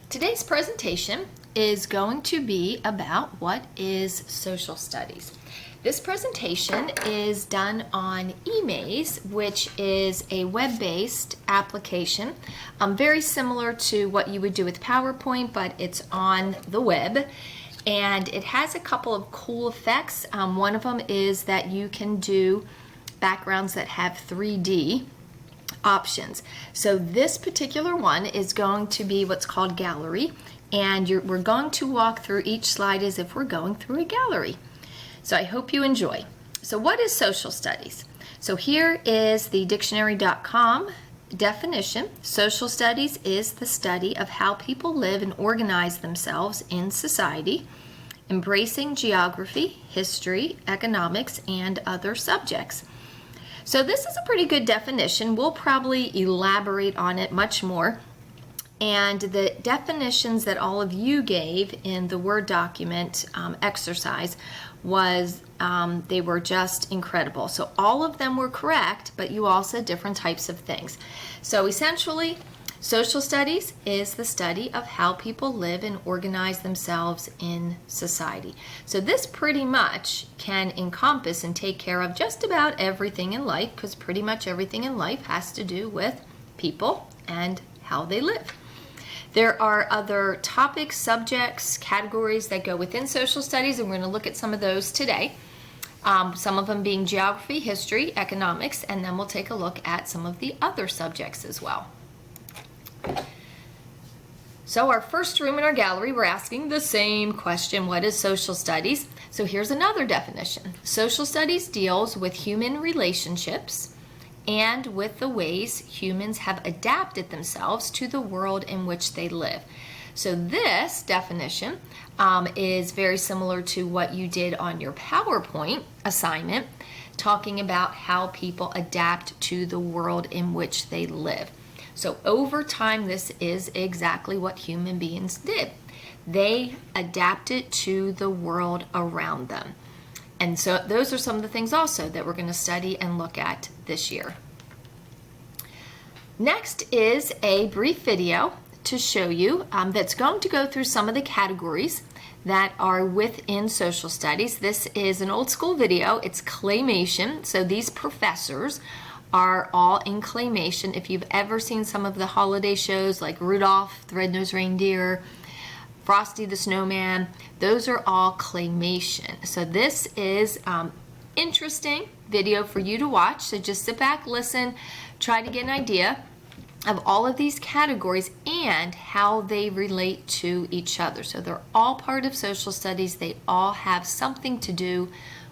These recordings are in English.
Today's presentation is going to be about what is social studies. This presentation is done on eMaze, which is a web-based application, very similar to what you would do with PowerPoint, but it's on the web. And it has a couple of cool effects. One of them is that you can do backgrounds that have 3D options. So this particular one is going to be what's called gallery, and we're going to walk through each slide as if we're going through a gallery. So I hope you enjoy. So what is social studies? So here is the dictionary.com definition. Social studies is the study of how people live and organize themselves in society, embracing geography, history, economics, and other subjects. So this is a pretty good definition. We'll probably elaborate on it much more. And the definitions that all of you gave in the Word document exercise was, they were just incredible. So all of them were correct, but you all said different types of things. So essentially, social studies is the study of how people live and organize themselves in society. So this pretty much can encompass and take care of just about everything in life, because pretty much everything in life has to do with people and how they live. There are other topics, subjects, categories that go within social studies, and we're going to look at some of those today. Some of them being geography, history, economics, and then we'll take a look at some of the other subjects as well. So our first room in our gallery, we're asking the same question: what is social studies? So here's another definition. Social studies deals with human relationships and with the ways humans have adapted themselves to the world in which they live. So this definition is very similar to what you did on your PowerPoint assignment, talking about how people adapt to the world in which they live. So over time, this is exactly what human beings did. They adapted to the world around them. And so those are some of the things also that we're going to study and look at this year. Next is a brief video to show you that's going to go through some of the categories that are within social studies. This is an old school video. It's claymation. So these professors are all in claymation. If you've ever seen some of the holiday shows like Rudolph the Red-Nosed Reindeer, Frosty the Snowman, those are all claymation. So this is interesting video for you to watch. So just sit back, listen, try to get an idea of all of these categories and how they relate to each other. So they're all part of social studies. They all have something to do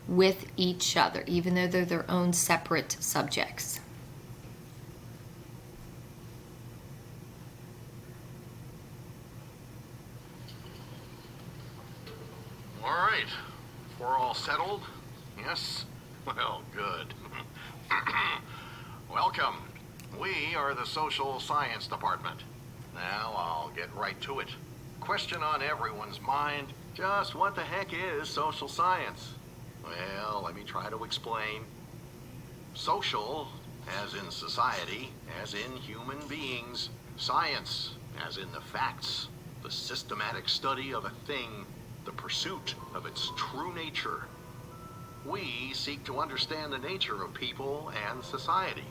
with each other, even though they're their own separate subjects. All right, we're all settled? Yes? Well, good. Welcome. We are the Social Science Department. Now I'll get right to it. Question on everyone's mind, just what the heck is social science? Well, let me try to explain. Social, as in society, as in human beings. Science, as in the facts, the systematic study of a thing, the pursuit of its true nature. We seek to understand the nature of people and society.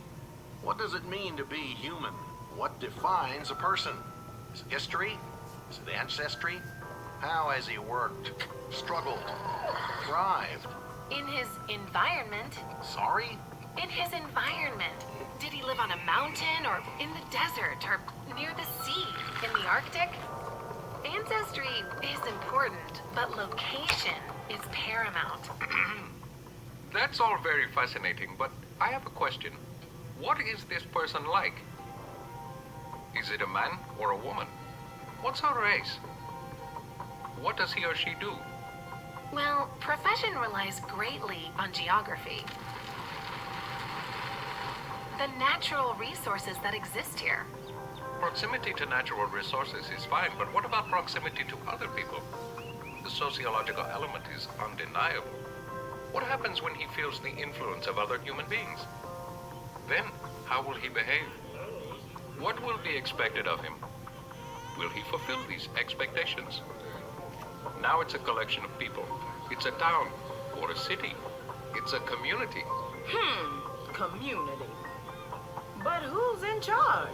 What does it mean to be human? What defines a person? Is it history? Is it ancestry? How has he worked, struggled, thrived? In his environment. Sorry? In his environment. Did he live on a mountain or in the desert or near the sea, in the Arctic? Ancestry is important, but location is paramount. That's all very fascinating, but I have a question. What is this person like? Is it a man or a woman? What's her race? What does he or she do? Well, profession relies greatly on geography. The natural resources that exist here. Proximity to natural resources is fine, but what about proximity to other people? The sociological element is undeniable. What happens when he feels the influence of other human beings? Then, how will he behave? What will be expected of him? will he fulfill these expectations? Now it's a collection of people. It's a town or a city. It's a community. Community. But who's in charge?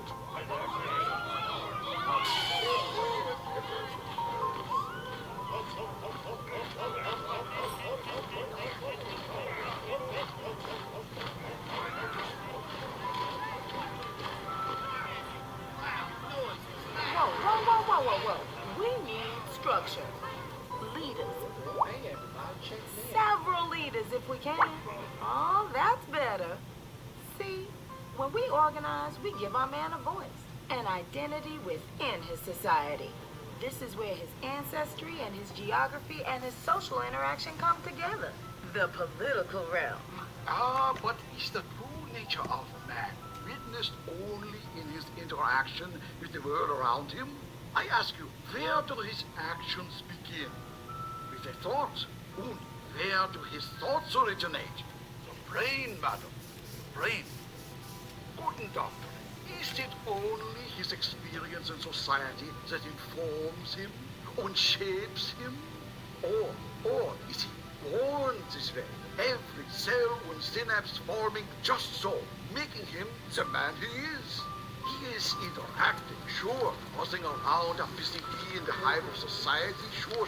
Whoa. We need structure. Leaders. Several leaders if we can. Oh, that's better. See, when we organize, we give our man a voice, an identity within his society. This is where his ancestry and his geography and his social interaction come together. The political realm. But is the true nature of man witnessed only in his interaction with the world around him? I ask you, where do his actions begin? With the thoughts? And where do his thoughts originate? The brain, madam. Brain. Guten Doctor, is it only his experience in society that informs him and shapes him? Or is he born this way? Every cell and synapse forming just so, making him the man he is. He is interacting, sure, buzzing around and busy in the hive of society, sure.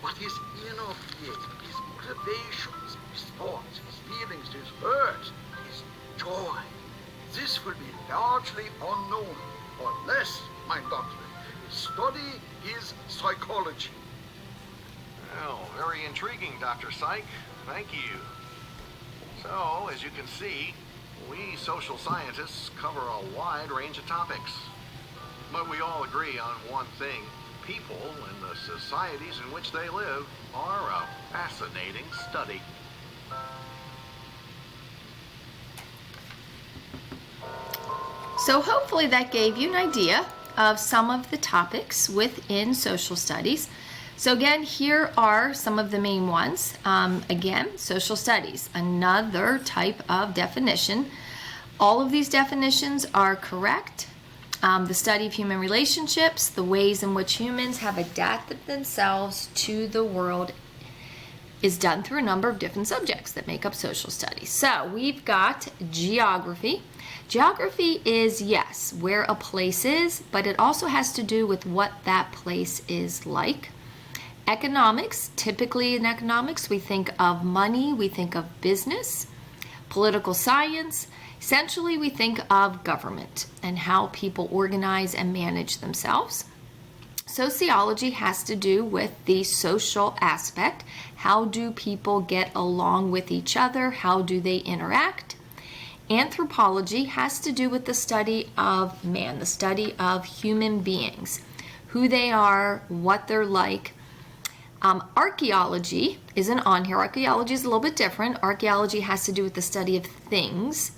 But his inner being, his motivations, his thoughts, his feelings, his hurt, his joy, this will be largely unknown unless, my doctor, you study his psychology. Well, very intriguing, Dr. Psych. Thank you. So, as you can see, we social scientists cover a wide range of topics. But we all agree on one thing. People and the societies in which they live are a fascinating study. So hopefully that gave you an idea of some of the topics within social studies. So again, here are some of the main ones. Again, social studies, another type of definition. All of these definitions are correct. The study of human relationships, the ways in which humans have adapted themselves to the world, is done through a number of different subjects that make up social studies. So we've got geography. Geography is, yes, where a place is, but it also has to do with what that place is like. Economics, typically in economics, we think of money, we think of business. Political science, essentially we think of government and how people organize and manage themselves. Sociology has to do with the social aspect. How do people get along with each other? How do they interact? Anthropology has to do with the study of man, the study of human beings, who they are, what they're like. Archaeology isn't on here. Archaeology is a little bit different. Archaeology has to do with the study of things.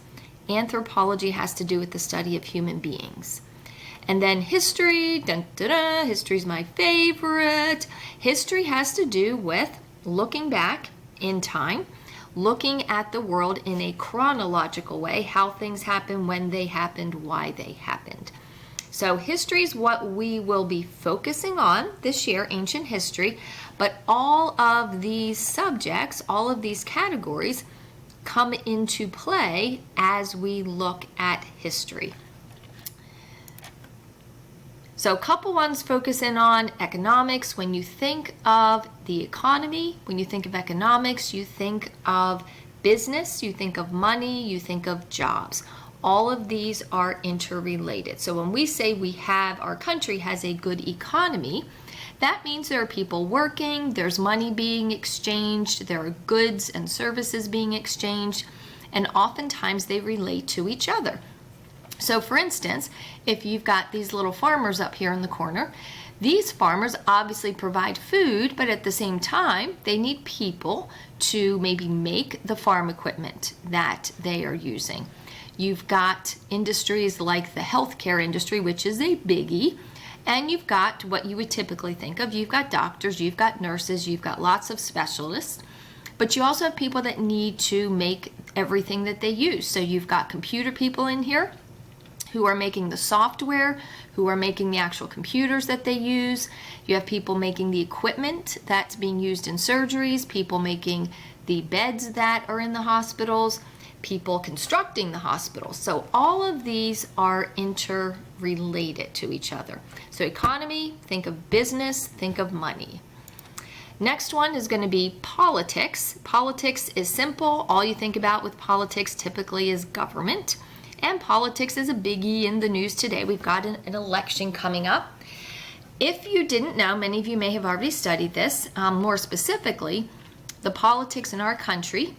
Anthropology has to do with the study of human beings. And then history, history is my favorite. History has to do with looking back in time, looking at the world in a chronological way, how things happened, when they happened, why they happened. So history is what we will be focusing on this year, ancient history, but all of these subjects, all of these categories come into play as we look at history. So a couple ones focus in on economics. When you think of the economy, when you think of economics, you think of business, you think of money, you think of jobs. All of these are interrelated. So when we say our country has a good economy, that means there are people working, there's money being exchanged, there are goods and services being exchanged, and oftentimes they relate to each other. So for instance, if you've got these little farmers up here in the corner, these farmers obviously provide food, but at the same time, they need people to maybe make the farm equipment that they are using. You've got industries like the healthcare industry, which is a biggie, and you've got what you would typically think of. You've got doctors, you've got nurses, you've got lots of specialists, but you also have people that need to make everything that they use. So you've got computer people in here who are making the software, who are making the actual computers that they use. You have people making the equipment that's being used in surgeries, people making the beds that are in the hospitals, people constructing the hospitals. So all of these are interrelated to each other. So economy, think of business, think of money. Next one is going to be politics. Politics is simple. All you think about with politics typically is government. And politics is a biggie in the news today. We've got an election coming up. If you didn't know, many of you may have already studied this, more specifically, the politics in our country,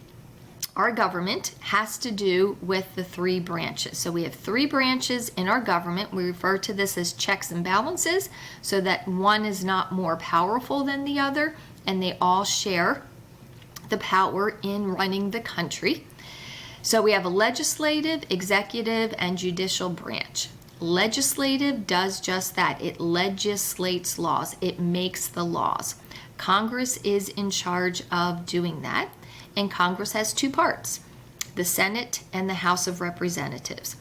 our government, has to do with the three branches. So we have three branches in our government. We refer to this as checks and balances, so that one is not more powerful than the other, and they all share the power in running the country. So we have a legislative, executive, and judicial branch. Legislative does just that. It legislates laws. It makes the laws. Congress is in charge of doing that, and Congress has two parts, the Senate and the House of Representatives.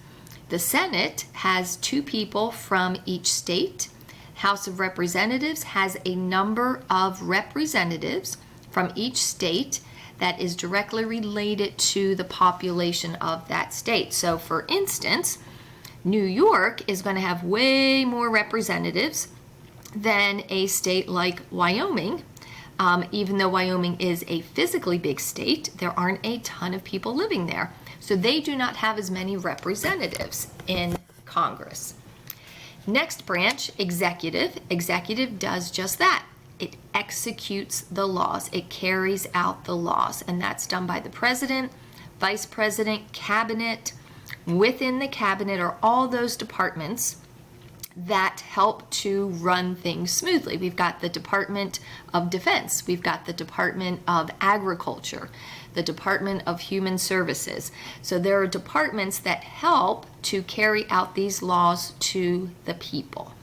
The Senate has two people from each state. House of Representatives has a number of representatives from each state that is directly related to the population of that state. So for instance, New York is going to have way more representatives than a state like Wyoming. Even though Wyoming is a physically big state, there aren't a ton of people living there. So they do not have as many representatives in Congress. Next branch, executive. Executive does just that. It executes the laws. It carries out the laws. And that's done by the president, vice president, cabinet. Within the cabinet are all those departments that help to run things smoothly. We've got the Department of Defense. We've got the Department of Agriculture, the Department of Human Services. So there are departments that help to carry out these laws to the people.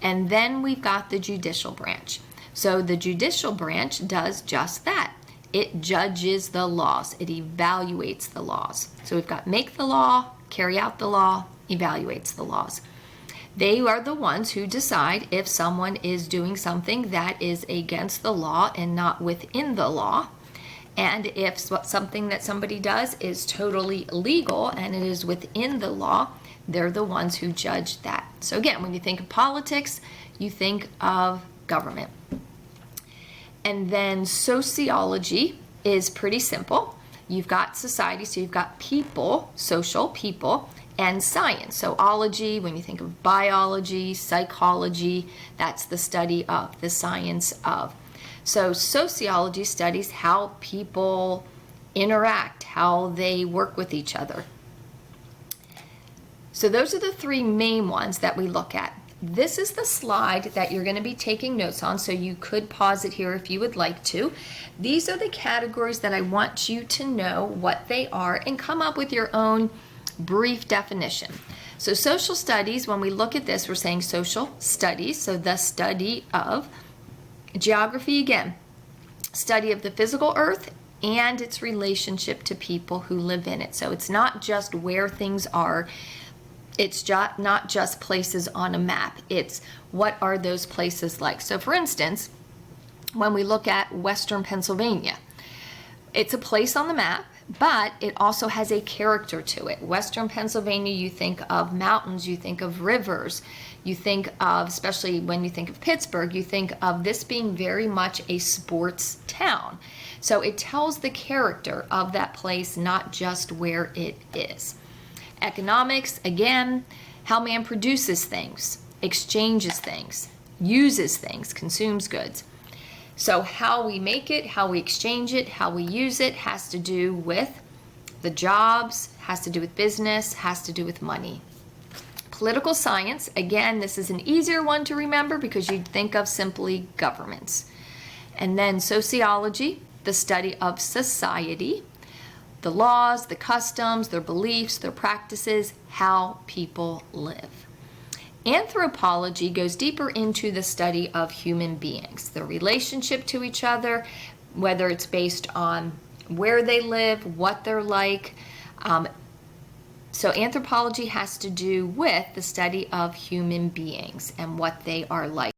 And then we've got the judicial branch. So the judicial branch does just that. It judges the laws. It evaluates the laws. So we've got make the law, carry out the law, evaluates the laws. They are the ones who decide if someone is doing something that is against the law and not within the law. And if something that somebody does is totally illegal and it is within the law, they're the ones who judge that. So again, when you think of politics, you think of government. And then sociology is pretty simple. You've got society, so you've got people, social people, and science. So ology, when you think of biology, psychology, that's the study of, the science of. So sociology studies how people interact, how they work with each other. So those are the three main ones that we look at. This is the slide that you're going to be taking notes on, so you could pause it here if you would like to. These are the categories that I want you to know what they are and come up with your own brief definition. So social studies, when we look at this, we're saying social studies, so the study of. Geography, again, study of the physical earth and its relationship to people who live in it. So it's not just where things are. It's not just places on a map. It's what are those places like. So for instance, when we look at Western Pennsylvania, it's a place on the map, but it also has a character to it. Western Pennsylvania, you think of mountains, you think of rivers, you think of, especially when you think of Pittsburgh, you think of this being very much a sports town. So it tells the character of that place, not just where it is. Economics, again, how man produces things, exchanges things, uses things, consumes goods. So how we make it, how we exchange it, how we use it has to do with the jobs, has to do with business, has to do with money. Political science, again, this is an easier one to remember because you'd think of simply governments. And then sociology, the study of society, the laws, the customs, their beliefs, their practices, how people live. Anthropology goes deeper into the study of human beings, the relationship to each other, whether it's based on where they live, what they're like, So anthropology has to do with the study of human beings and what they are like.